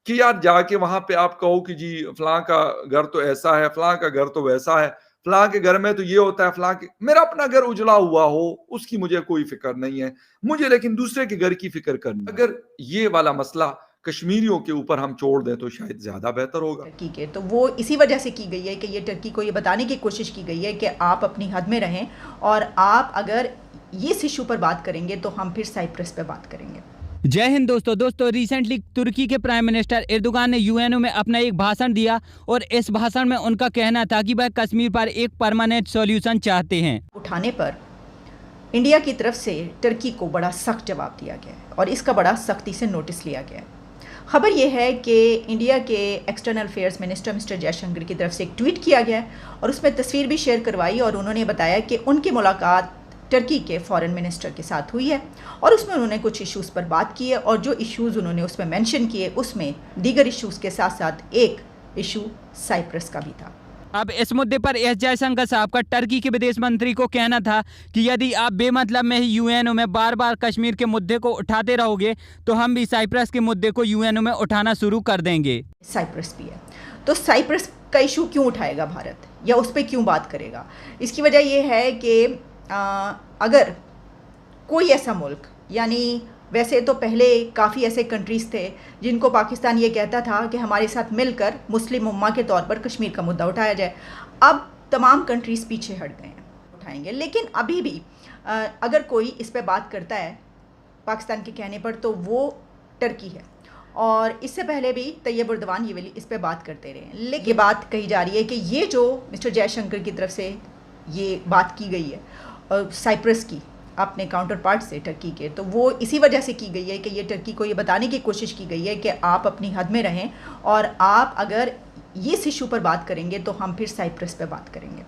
कि यार जाके वहाँ पे आप कहो कि जी फलाँ का घर तो ऐसा है, फलाँ का घर तो वैसा है, फलाँ के घर में तो ये होता है, फलाँ के मेरा अपना घर उजड़ा हुआ हो, उसकी मुझे कोई फ़िक्र नहीं है। मुझे लेकिन दूसरे के घर की फ़िक्र करनी है। अगर ये वाला मसला कश्मीरियों के ऊपर हम छोड़ दें तो शायद ज़्यादा बेहतर होगा। टर्की के, तो वो इसी वजह से की गई है कि ये टर्की को ये बताने की कोशिश की गई है कि आप अपनी हद में रहें, और आप अगर इस इशू पर बात करेंगे तो हम फिर साइप्रस पे बात करेंगे। जय हिंद दोस्तों रिसेंटली तुर्की के प्राइम मिनिस्टर एर्दोगान ने यूएनओ में अपना एक भाषण दिया और इस भाषण में उनका कहना था कि वह कश्मीर पर एक परमानेंट सॉल्यूशन चाहते हैं। उठाने पर इंडिया की तरफ से टर्की को बड़ा सख्त जवाब दिया गया है और इसका बड़ा सख्ती से नोटिस लिया गया है। खबर यह है कि इंडिया के external affairs minister mister Jaishankar की तरफ से एक ट्वीट किया गया है और उसमें तस्वीर भी शेयर करवाई और उन्होंने बताया कि उनकी मुलाकात टर्की के फॉरेन मिनिस्टर के साथ हुई है और उसमें उन्होंने कुछ इश्यूज़ पर बात की है और जो इश्यूज़ उन्होंने उसमें मेंशन किए उसमें दीगर इश्यूज़ के साथ साथ एक इशू साइप्रस का भी था। अब इस मुद्दे पर एस जयशंकर साहब का टर्की के विदेश मंत्री को कहना था कि यदि आप बेमतलब में ही यूएनओ में बार बार कश्मीर के मुद्दे को उठाते रहोगे तो हम भी साइप्रस के मुद्दे को यूएनओ में उठाना शुरू कर देंगे। साइप्रस भी है, तो साइप्रस का इशू क्यों उठाएगा भारत या उस पर क्यों बात करेगा? इसकी वजह यह है कि अगर कोई ऐसा मुल्क, यानी वैसे तो पहले काफ़ी ऐसे कंट्रीज़ थे जिनको पाकिस्तान ये कहता था कि हमारे साथ मिलकर मुस्लिम उम्मा के तौर पर कश्मीर का मुद्दा उठाया जाए, अब तमाम कंट्रीज़ पीछे हट गए हैं, उठाएंगे। लेकिन अभी भी अगर कोई इस पे बात करता है पाकिस्तान के कहने पर तो वो टर्की है और इससे पहले भी तैयब उर्दवान ये वाली इस पे बात करते रहे। लेकिन ये बात कही जा रही है कि ये जो मिस्टर जयशंकर की तरफ से ये बात की गई है और साइप्रस की अपने काउंटर पार्ट से टर्की के, तो वो इसी वजह से की गई है कि ये टर्की को ये बताने की कोशिश की गई है कि आप अपनी हद में रहें और आप अगर इस इशू पर बात करेंगे तो हम फिर साइप्रस पे बात करेंगे।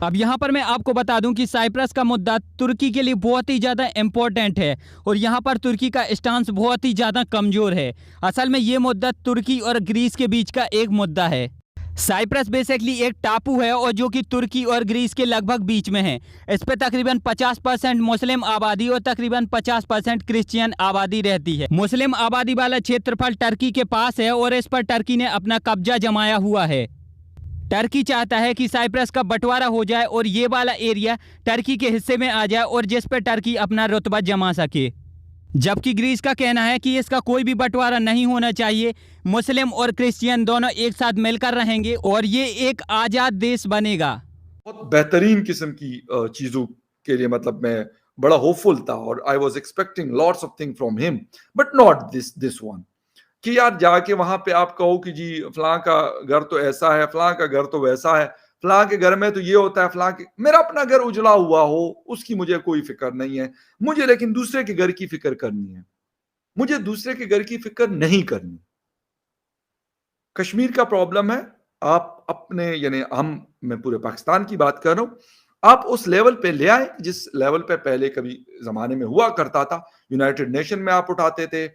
अब यहाँ पर मैं आपको बता दूं कि साइप्रस का मुद्दा तुर्की के लिए बहुत ही ज़्यादा इम्पोर्टेंट है और यहाँ पर तुर्की का स्टांस बहुत ही ज़्यादा कमज़ोर है। असल में ये मुद्दा तुर्की और ग्रीस के बीच का एक मुद्दा है। साइप्रस बेसिकली एक टापू है और जो कि तुर्की और ग्रीस के लगभग बीच में है। इस पर तकरीबन 50% मुस्लिम आबादी और तकरीबन 50% क्रिश्चियन आबादी रहती है। मुस्लिम आबादी वाला क्षेत्रफल टर्की के पास है और इस पर टर्की ने अपना कब्जा जमाया हुआ है। टर्की चाहता है कि साइप्रस का बंटवारा हो जाए और ये वाला एरिया टर्की के हिस्से में आ जाए और जिस पर टर्की अपना रुतबा जमा सके, जबकि ग्रीस का कहना है कि इसका कोई भी बंटवारा नहीं होना चाहिए, मुस्लिम और क्रिश्चियन दोनों एक साथ मिलकर रहेंगे और ये एक आज़ाद देश बनेगा। बहुत बेहतरीन किस्म की चीज़ों के लिए मतलब मैं बड़ा होपफुल था और I was expecting lots of thing from him but not this one कि यार जाके वहाँ पे आप कहो कि जी फलाँ का घर तो ऐसा है, फलाँ का घर तो वैसा है, फलाँ के घर में तो ये होता है, फलाँ के मेरा अपना घर उजड़ा हुआ हो, उसकी मुझे कोई फ़िक्र नहीं है। मुझे लेकिन दूसरे के घर की फ़िक्र करनी है। मुझे दूसरे के घर की फ़िक्र नहीं करनी। कश्मीर का प्रॉब्लम है, आप अपने यानी मैं पूरे पाकिस्तान की बात कर रहा हूँ, आप उस लेवल पे ले आए जिस लेवल पे पहले कभी ज़माने में हुआ करता था। यूनाइटेड नेशन में आप उठाते थे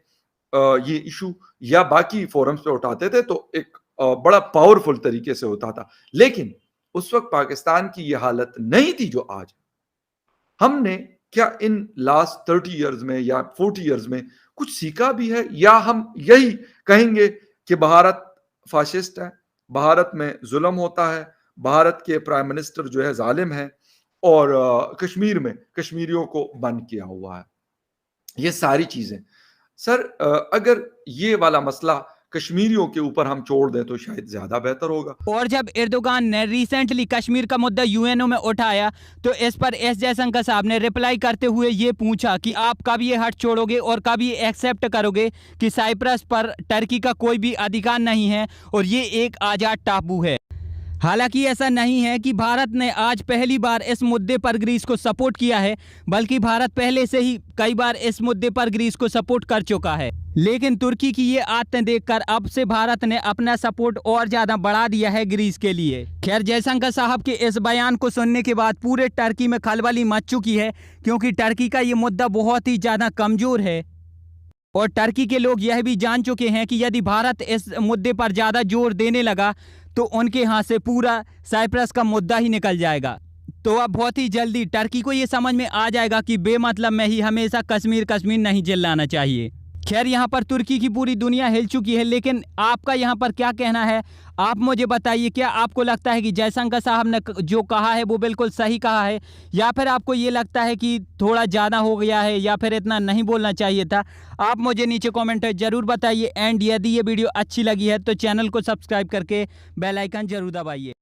ये इशू या बाकी फोरम्स पे उठाते थे तो एक बड़ा पावरफुल तरीके से होता था। लेकिन उस वक़्त पाकिस्तान की ये हालत नहीं थी जो आज है। हमने क्या इन लास्ट 30 इयर्स में या 40 इयर्स में कुछ सीखा भी है या हम यही कहेंगे कि भारत फाशिस्ट है, भारत में जुल्म होता है, भारत के प्राइम मिनिस्टर जो है जालिम है और कश्मीर में कश्मीरियों को बंद किया हुआ है। ये सारी चीजें सर अगर ये वाला मसला कश्मीरियों के ऊपर हम छोड़ दें तो शायद ज्यादा बेहतर होगा। और जब एर्दोगान ने रिसेंटली कश्मीर का मुद्दा यूएनओ में उठाया तो इस पर एस जयशंकर साहब ने रिप्लाई करते हुए ये पूछा कि आप कब ये हट छोड़ोगे और कब ये एक्सेप्ट करोगे कि साइप्रस पर टर्की का कोई भी अधिकार नहीं है और ये एक आज़ाद टापू है। हालांकि ऐसा नहीं है कि भारत ने आज पहली बार इस मुद्दे पर ग्रीस को सपोर्ट किया है, बल्कि भारत पहले से ही कई बार इस मुद्दे पर ग्रीस को सपोर्ट कर चुका है। लेकिन तुर्की की ये आदतें देखकर अब से भारत ने अपना सपोर्ट और ज़्यादा बढ़ा दिया है ग्रीस के लिए। खैर, जयशंकर साहब के इस बयान को सुनने के बाद पूरे टर्की में खलबली मच चुकी है, क्योंकि टर्की का ये मुद्दा बहुत ही ज़्यादा कमज़ोर है और टर्की के लोग यह भी जान चुके हैं कि यदि भारत इस मुद्दे पर ज़्यादा जोर देने लगा तो उनके हाथ से पूरा साइप्रस का मुद्दा ही निकल जाएगा। तो अब बहुत ही जल्दी टर्की को ये समझ में आ जाएगा कि बेमतलब में ही हमेशा कश्मीर कश्मीर नहीं चिल्लाना चाहिए। खैर यहाँ पर तुर्की की पूरी दुनिया हिल चुकी है, लेकिन आपका यहाँ पर क्या कहना है आप मुझे बताइए। क्या आपको लगता है कि जयशंकर साहब ने जो कहा है वो बिल्कुल सही कहा है, या फिर आपको ये लगता है कि थोड़ा ज़्यादा हो गया है, या फिर इतना नहीं बोलना चाहिए था? आप मुझे नीचे कमेंट ज़रूर बताइए। एंड यदि ये वीडियो अच्छी लगी है तो चैनल को सब्सक्राइब करके बेल आइकन ज़रूर दबाइए।